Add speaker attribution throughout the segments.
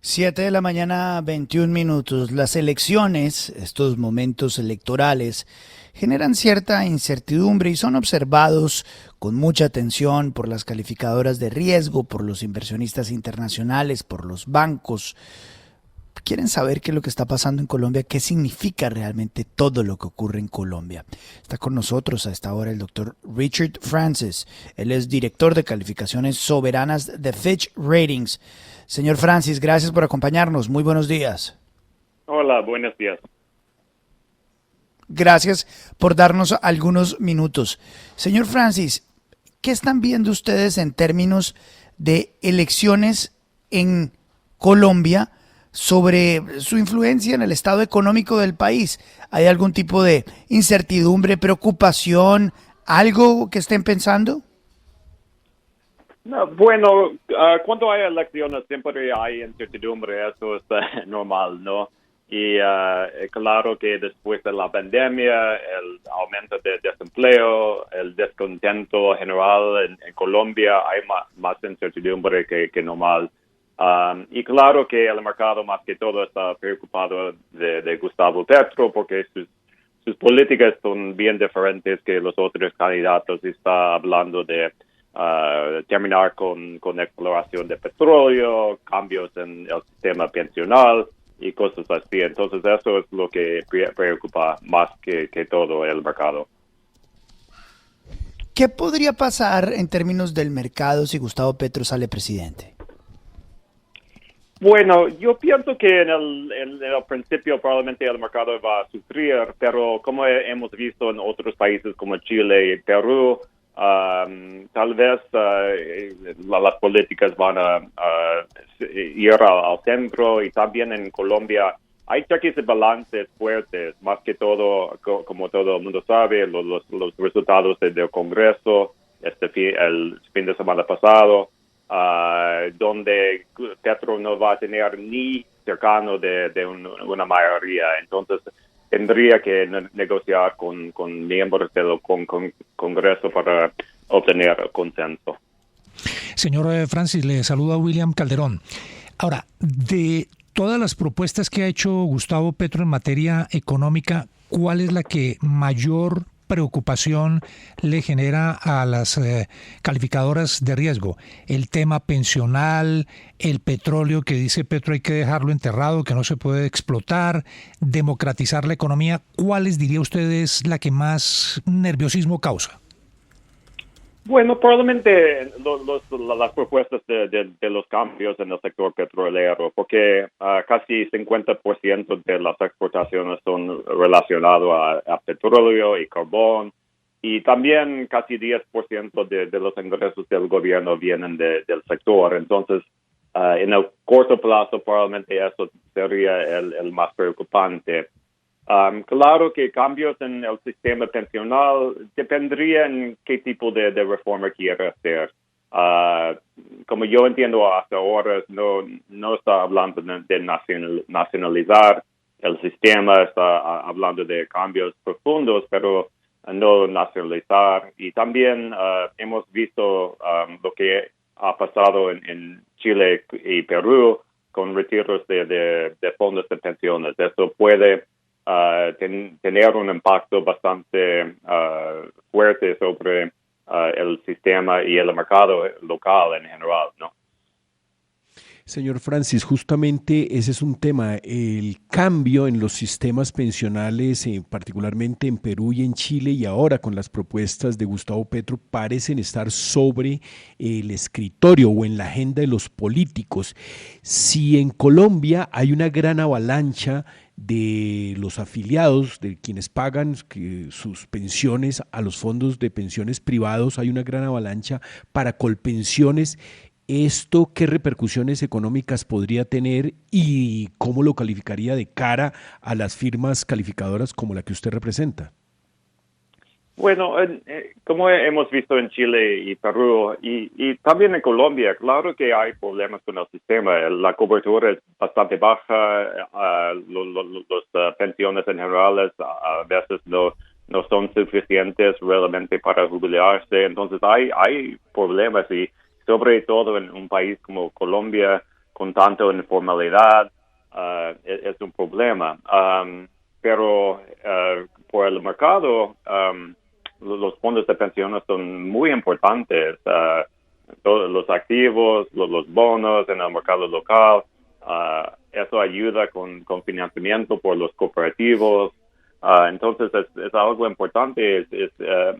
Speaker 1: Siete de la mañana, 21 minutos. Las elecciones, estos momentos electorales, generan cierta incertidumbre y son observados con mucha atención por las calificadoras de riesgo, por los inversionistas internacionales, por los bancos. Quieren saber qué es lo que está pasando en Colombia, qué significa realmente todo lo que ocurre en Colombia. Está con nosotros a esta hora el doctor Richard Francis. Él es director de calificaciones soberanas de Fitch Ratings. Señor Francis, gracias por acompañarnos. Muy buenos días.
Speaker 2: Hola, buenos días.
Speaker 1: Gracias por darnos algunos minutos. Señor Francis, ¿qué están viendo ustedes en términos de elecciones en Colombia sobre su influencia en el estado económico del país? ¿Hay algún tipo de incertidumbre, preocupación, algo que estén pensando?
Speaker 2: No, bueno, cuando hay elecciones siempre hay incertidumbre, eso es normal, ¿no? Y claro que después de la pandemia, el aumento de desempleo, el descontento general en Colombia, hay más incertidumbre que normal. Y claro que el mercado más que todo está preocupado de Gustavo Petro porque sus políticas son bien diferentes que los otros candidatos. Está hablando de terminar con exploración de petróleo, cambios en el sistema pensional y cosas así. Entonces eso es lo que preocupa más que todo el mercado.
Speaker 1: ¿Qué podría pasar en términos del mercado si Gustavo Petro sale presidente?
Speaker 2: Bueno, yo pienso que en el principio probablemente el mercado va a sufrir, pero como hemos visto en otros países como Chile y Perú, tal vez las políticas van a ir al centro, y también en Colombia hay cheques y balances fuertes, más que todo, como todo el mundo sabe, los resultados del Congreso el fin de semana pasado, donde Petro no va a tener ni cercano de una mayoría. Entonces tendría que negociar con miembros del Congreso para obtener consenso.
Speaker 3: Señor Francis, le saluda William Calderón. Ahora, de todas las propuestas que ha hecho Gustavo Petro en materia económica, ¿cuál es la que mayor preocupación le genera a las calificadoras de riesgo? El tema pensional, el petróleo, que dice Petro hay que dejarlo enterrado, que no se puede explotar, democratizar la economía. ¿Cuáles, diría usted, es la que más nerviosismo causa?
Speaker 2: Bueno, probablemente las propuestas de los cambios en el sector petrolero, porque casi 50% de las exportaciones son relacionadas a petróleo y carbón, y también casi 10% de los ingresos del gobierno vienen del sector. Entonces, en el corto plazo, probablemente eso sería el más preocupante. Claro que cambios en el sistema pensional dependería en qué tipo de reforma quiere hacer. Como yo entiendo hasta ahora, no está hablando de nacionalizar el sistema, está hablando de cambios profundos, pero no nacionalizar. Y también hemos visto lo que ha pasado en Chile y Perú con retiros de fondos de pensiones. Esto puede tener un impacto bastante fuerte sobre el sistema y el mercado local en general, ¿no?
Speaker 4: Señor Francis, justamente ese es un tema, el cambio en los sistemas pensionales, particularmente en Perú y en Chile, y ahora con las propuestas de Gustavo Petro, parecen estar sobre el escritorio o en la agenda de los políticos. Si en Colombia hay una gran avalancha de los afiliados, de quienes pagan sus pensiones a los fondos de pensiones privados, hay una gran avalancha para Colpensiones. ¿Esto qué repercusiones económicas podría tener y cómo lo calificaría de cara a las firmas calificadoras como la que usted representa?
Speaker 2: Bueno, como hemos visto en Chile y Perú y también en Colombia, claro que hay problemas con el sistema. La cobertura es bastante baja, las pensiones en general a veces no son suficientes realmente para jubilarse. Entonces hay problemas, y sobre todo en un país como Colombia, con tanta informalidad es un problema. Pero por el mercado, los fondos de pensiones son muy importantes. Todos los activos, los bonos en el mercado local, eso ayuda con financiamiento por los cooperativos. Entonces es algo importante.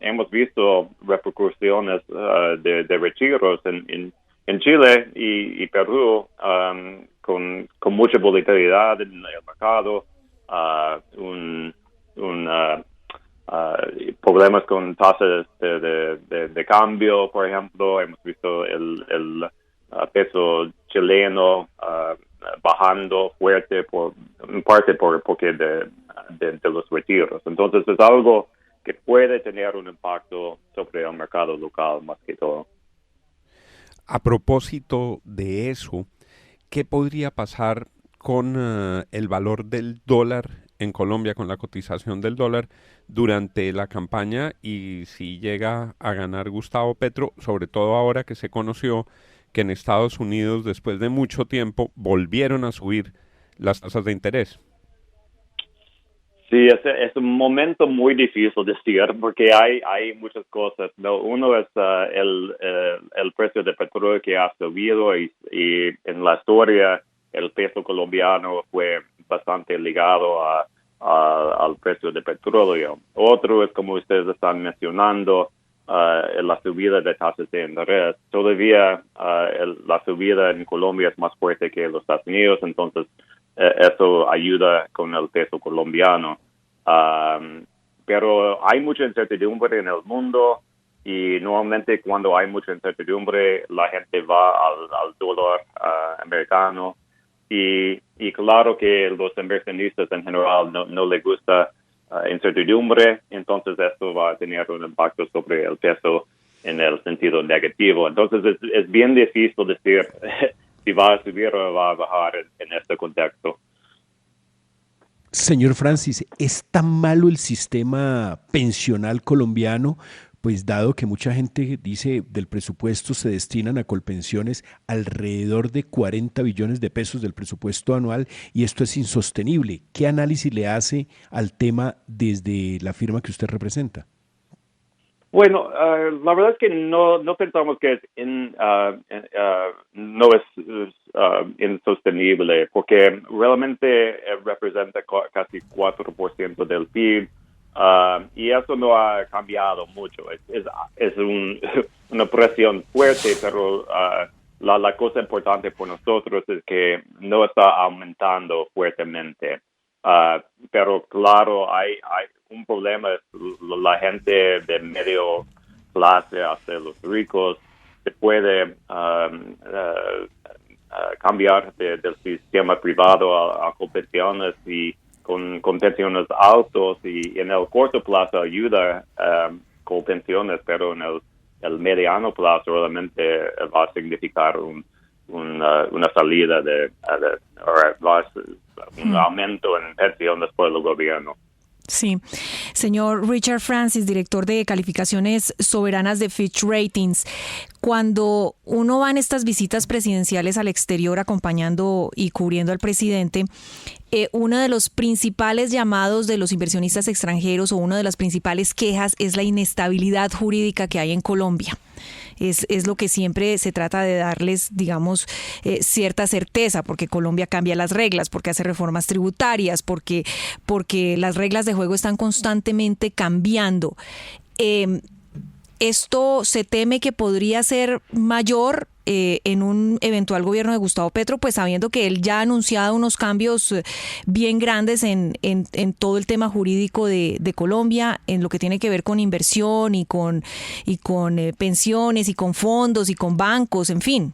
Speaker 2: Hemos visto repercusiones de retiros en Chile y Perú con mucha volatilidad en el mercado, problemas con tasas de cambio, por ejemplo. Hemos visto el peso chileno bajando fuerte en parte porque de los retiros. Entonces es algo que puede tener un impacto sobre el mercado local más que todo.
Speaker 5: A propósito de eso, ¿qué podría pasar con el valor del dólar en Colombia, con la cotización del dólar durante la campaña y si llega a ganar Gustavo Petro, sobre todo ahora que se conoció que en Estados Unidos, después de mucho tiempo, volvieron a subir las tasas de interés?
Speaker 2: Sí, es un momento muy difícil de decir porque hay muchas cosas. No, uno es el precio de petróleo que ha subido y en la historia el peso colombiano fue bastante ligado al precio de petróleo. Otro es, como ustedes están mencionando, la subida de tasas de interés. Todavía la subida en Colombia es más fuerte que en los Estados Unidos, entonces eso ayuda con el peso colombiano. Pero hay mucha incertidumbre en el mundo y normalmente cuando hay mucha incertidumbre la gente va al dólar americano y claro que los inversionistas en general no les gusta incertidumbre, entonces esto va a tener un impacto sobre el peso en el sentido negativo. Entonces es bien difícil decir si va a subir o va a bajar en este contexto.
Speaker 4: Señor Francis, ¿es tan malo el sistema pensional colombiano? Pues dado que mucha gente dice del presupuesto se destinan a colpensiones alrededor de 40 billones de pesos del presupuesto anual y esto es insostenible. ¿Qué análisis le hace al tema desde la firma que usted representa?
Speaker 2: Bueno, la verdad es que no pensamos que no es insostenible, porque realmente representa casi 4% del PIB, y eso no ha cambiado mucho. Es una presión fuerte, pero la cosa importante por nosotros es que no está aumentando fuertemente. Pero claro, hay un problema, es la gente de medio clase hasta los ricos se puede cambiar del sistema privado a colpensiones y con pensiones altos y en el corto plazo ayuda colpensiones, pero en el mediano plazo realmente va a significar una salida un aumento en pensiones por el gobierno.
Speaker 6: Sí. Señor Richard Francis, director de calificaciones soberanas de Fitch Ratings, cuando uno va en estas visitas presidenciales al exterior acompañando y cubriendo al presidente, uno de los principales llamados de los inversionistas extranjeros o una de las principales quejas es la inestabilidad jurídica que hay en Colombia. Es lo que siempre se trata de darles, digamos, cierta certeza, porque Colombia cambia las reglas, porque hace reformas tributarias, porque las reglas de juego están constantemente cambiando. Esto se teme que podría ser mayor en un eventual gobierno de Gustavo Petro, pues sabiendo que él ya ha anunciado unos cambios bien grandes en todo el tema jurídico de Colombia, en lo que tiene que ver con inversión y con pensiones y con fondos y con bancos, en fin.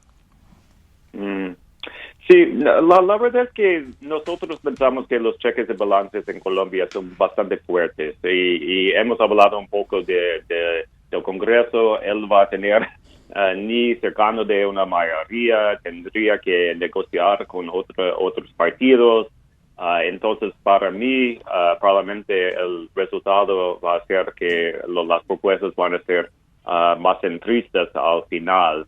Speaker 2: Sí, la verdad es que nosotros pensamos que los cheques de balances en Colombia son bastante fuertes y hemos hablado un poco del Congreso. Él va a tener ni cercano de una mayoría, tendría que negociar con otros partidos. Entonces, para mí, probablemente el resultado va a ser que las propuestas van a ser más centristas al final.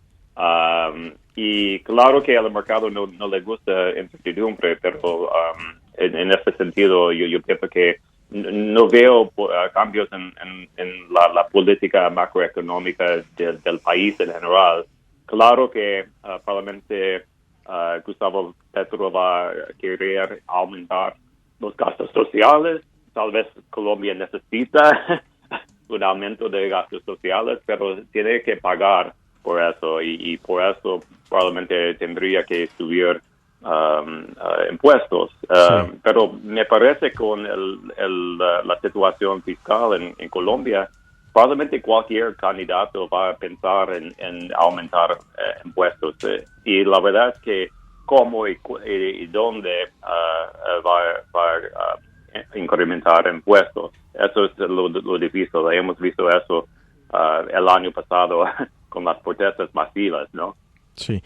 Speaker 2: Y claro que al mercado no le gusta incertidumbre, pero en este sentido yo pienso que no veo cambios en la política macroeconómica del país en general. Claro que probablemente Gustavo Petro va a querer aumentar los gastos sociales. Tal vez Colombia necesita un aumento de gastos sociales, pero tiene que pagar por eso y por eso probablemente tendría que subir impuestos. Pero me parece con la situación fiscal en Colombia, probablemente cualquier candidato va a pensar en aumentar impuestos. Y la verdad es que cómo y dónde va a incrementar impuestos. Eso es lo difícil. Hemos visto eso el año pasado con las protestas masivas, ¿no?
Speaker 7: Sí.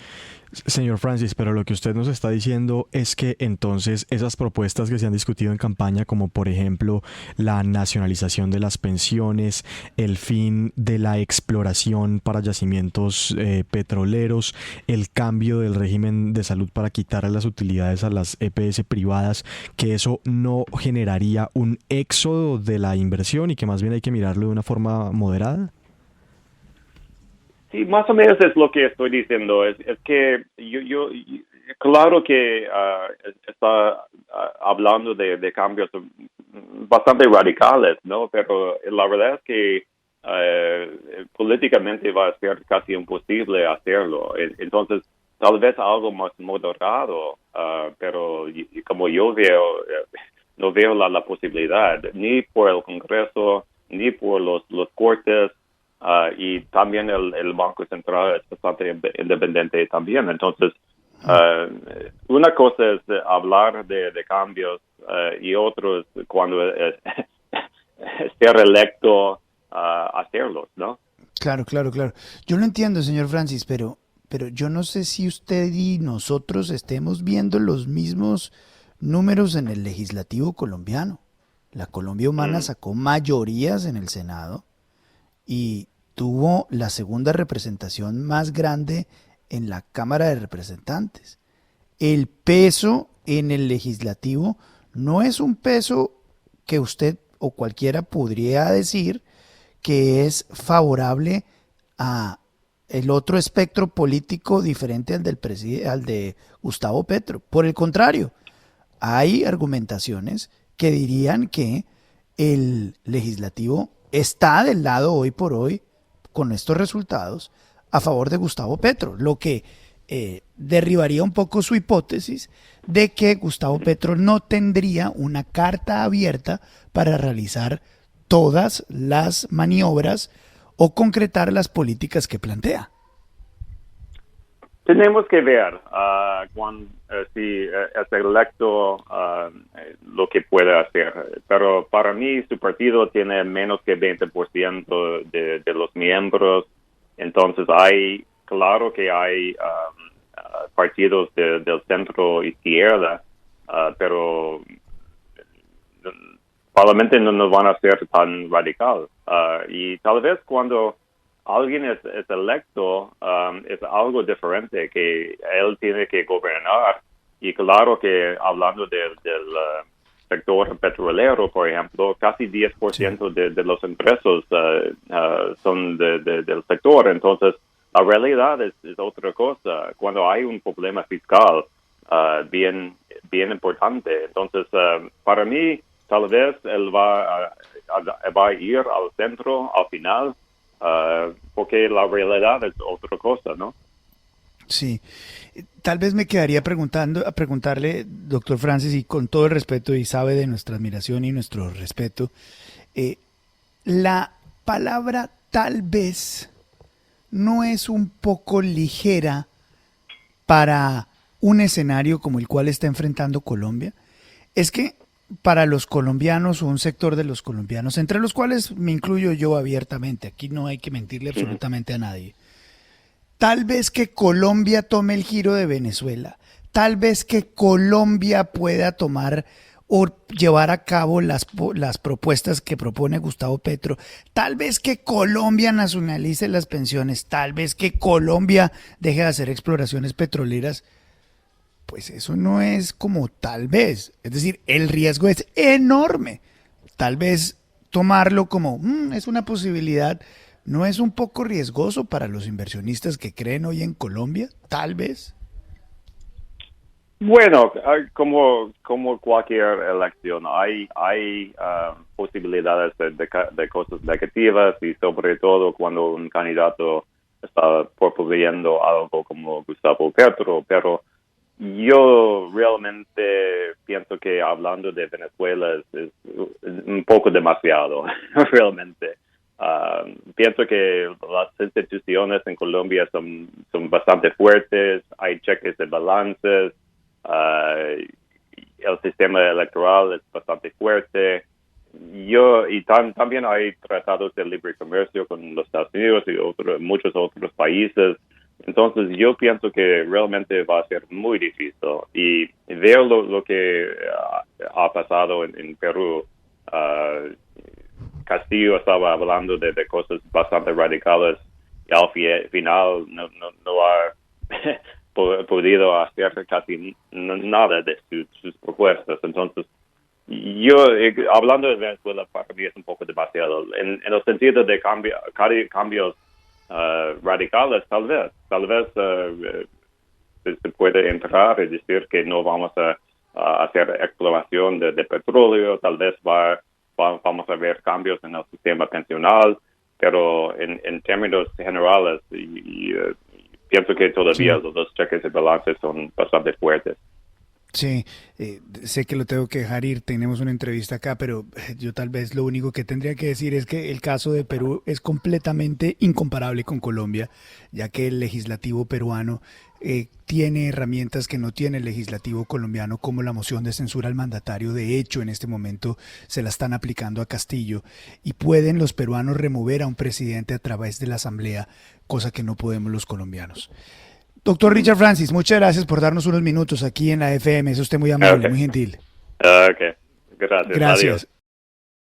Speaker 7: Señor Francis, pero lo que usted nos está diciendo es que entonces esas propuestas que se han discutido en campaña, como por ejemplo la nacionalización de las pensiones, el fin de la exploración para yacimientos petroleros, el cambio del régimen de salud para quitar las utilidades a las EPS privadas, que eso no generaría un éxodo de la inversión y que más bien hay que mirarlo de una forma moderada.
Speaker 2: Sí, más o menos es lo que estoy diciendo. Es que yo claro que está hablando de cambios bastante radicales, ¿no? Pero la verdad es que políticamente va a ser casi imposible hacerlo. Entonces, tal vez algo más moderado, pero como yo veo, no veo la posibilidad, ni por el Congreso, ni por los cortes. Y también el Banco Central es bastante independiente también. Entonces, una cosa es hablar de cambios y otro es cuando ser electo hacerlos, ¿no?
Speaker 1: Claro. Yo lo entiendo, señor Francis, pero yo no sé si usted y nosotros estemos viendo los mismos números en el legislativo colombiano. La Colombia Humana sacó mayorías en el Senado y tuvo la segunda representación más grande en la Cámara de Representantes. El peso en el legislativo no es un peso que usted o cualquiera podría decir que es favorable a el otro espectro político diferente al al de Gustavo Petro. Por el contrario, hay argumentaciones que dirían que el legislativo está del lado hoy por hoy con estos resultados a favor de Gustavo Petro, lo que derribaría un poco su hipótesis de que Gustavo Petro no tendría una carta abierta para realizar todas las maniobras o concretar las políticas que plantea.
Speaker 2: Tenemos que ver si es electo lo que puede hacer. Pero para mí su partido tiene menos que 20% de los miembros. Entonces claro que hay partidos del centro izquierda, pero probablemente no van a ser tan radical. Y tal vez cuando alguien es electo, es algo diferente, que él tiene que gobernar. Y claro que hablando del sector petrolero, por ejemplo, casi 10% de los ingresos son del sector. Entonces, la realidad es otra cosa. Cuando hay un problema fiscal bien importante, entonces, para mí, tal vez él va a ir al centro al final, porque la realidad es otra cosa, ¿no?
Speaker 1: Sí. Tal vez me quedaría a preguntarle, doctor Francis, y con todo el respeto, y sabe de nuestra admiración y nuestro respeto, la palabra tal vez no es un poco ligera para un escenario como el cual está enfrentando Colombia. Es que para los colombianos o un sector de los colombianos, entre los cuales me incluyo yo abiertamente, aquí no hay que mentirle absolutamente a nadie, tal vez que Colombia tome el giro de Venezuela, tal vez que Colombia pueda tomar o llevar a cabo las propuestas que propone Gustavo Petro. Tal vez que Colombia nacionalice las pensiones, tal vez que Colombia deje de hacer exploraciones petroleras. Pues eso no es como tal vez. Es decir, el riesgo es enorme. Tal vez tomarlo como es una posibilidad. ¿No es un poco riesgoso para los inversionistas que creen hoy en Colombia? Tal vez.
Speaker 2: Bueno, como cualquier elección, hay posibilidades de cosas negativas y sobre todo cuando un candidato está proponiendo algo como Gustavo Petro, pero yo realmente pienso que hablando de Venezuela es un poco demasiado, realmente. Pienso que las instituciones en Colombia son bastante fuertes, hay cheques de balances, el sistema electoral es bastante fuerte. También hay tratados de libre comercio con los Estados Unidos y muchos otros países. Entonces yo pienso que realmente va a ser muy difícil. Y veo lo que ha pasado en Perú. Castillo estaba hablando de cosas bastante radicales y al final no ha podido hacer casi nada de sus propuestas. Entonces, hablando de Venezuela, para mí es un poco demasiado. En el sentido de cambios radicales, tal vez se puede entrar y decir que no vamos a hacer exploración de petróleo, tal vez vamos a ver cambios en el sistema pensional, pero en términos generales, pienso que todavía los cheques de balance son bastante fuertes.
Speaker 1: Sí, sé que lo tengo que dejar ir, tenemos una entrevista acá, pero yo tal vez lo único que tendría que decir es que el caso de Perú es completamente incomparable con Colombia, ya que el legislativo peruano tiene herramientas que no tiene el legislativo colombiano, como la moción de censura al mandatario. De hecho, en este momento se la están aplicando a Castillo y pueden los peruanos remover a un presidente a través de la asamblea, cosa que no podemos los colombianos. Doctor Richard Francis, muchas gracias por darnos unos minutos aquí en la FM. Es usted muy amable, muy gentil.
Speaker 2: Ok, gracias.
Speaker 1: Gracias.
Speaker 2: Adiós.